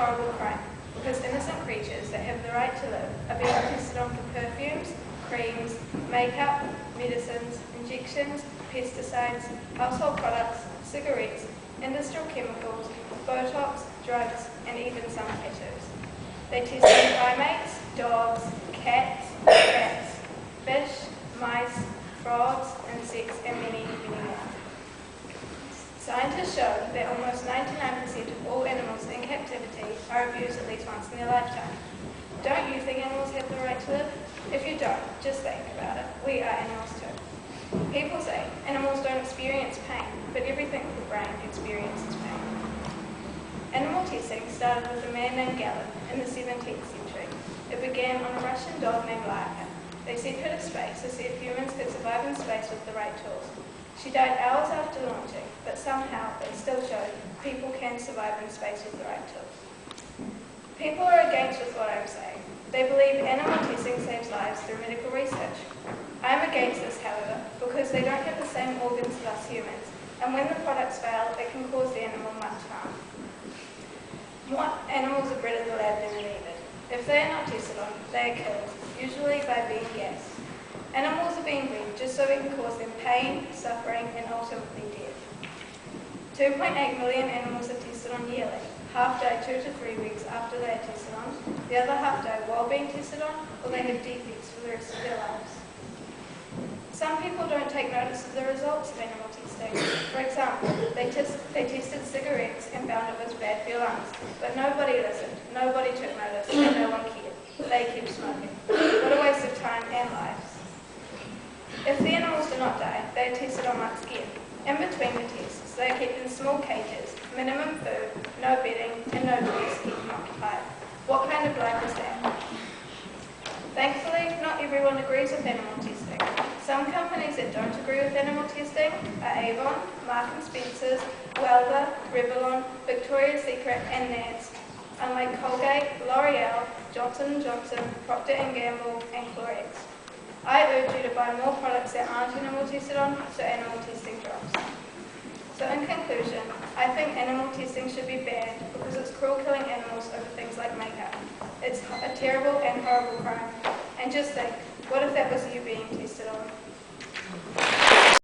horrible crime, because innocent creatures that have the right to live are being tested on for perfumes, creams, makeup, medicines, injections, pesticides, household products, cigarettes, industrial chemicals, Botox, drugs, and even some tattoos. They test on primates, dogs, cats, rats, fish, mice, frogs, insects, and many, many more. Scientists show that almost 99% of all animals in captivity are abused at least once in their lifetime. Don't you think animals have the right to live? If you don't, just think about it. We are animals too. People say animals don't experience pain, but everything with the brain experiences pain. Animal testing started with a man named Galen in the 17th century. It began on a Russian dog named Laura. They sent her to space to see if humans could survive in space with the right tools. She died hours after launching, but somehow it still showed people can survive in space with the right tools. People are against with what I'm saying. They believe animal testing saves lives through medical research. I am against this, however, because they don't have the same organs as us humans, and when the products fail, it can cause the animal much harm. More animals are bred in the lab than are needed. If they are not tested on, they are killed, usually by being gassed. Animals are being bred just so we can cause them pain, suffering, and ultimately death. 2.8 million animals are tested on yearly. Half die 2 to 3 weeks after they are tested on, the other half die while being tested on, or they have defects for the rest of their lives. Some people don't take notice of the results of animal testing. For example, they tested cigarettes and found it was bad for your lungs, but nobody listened, nobody took notice, and no one cared. They kept smoking. What a waste of time and lives. If the animals do not die, they are tested on once again. In between the tests, they are kept in small cages, minimum food, no bedding, and no doors to keep them occupied. What kind of life is that? Thankfully, not everyone agrees with animal testing. Some companies that don't agree with animal testing are Avon, Mark & Spencer's, Welder, Revlon, Victoria's Secret, and NADS. Unlike Colgate, L'Oreal, Johnson & Johnson, Procter & Gamble, and Clorox. I urge you to buy more products that aren't animal tested on, so animal testing drops. So in conclusion, I think animal testing should be banned because it's cruel killing animals over things like makeup. It's a terrible and horrible crime. And just think, what if that was you being tested?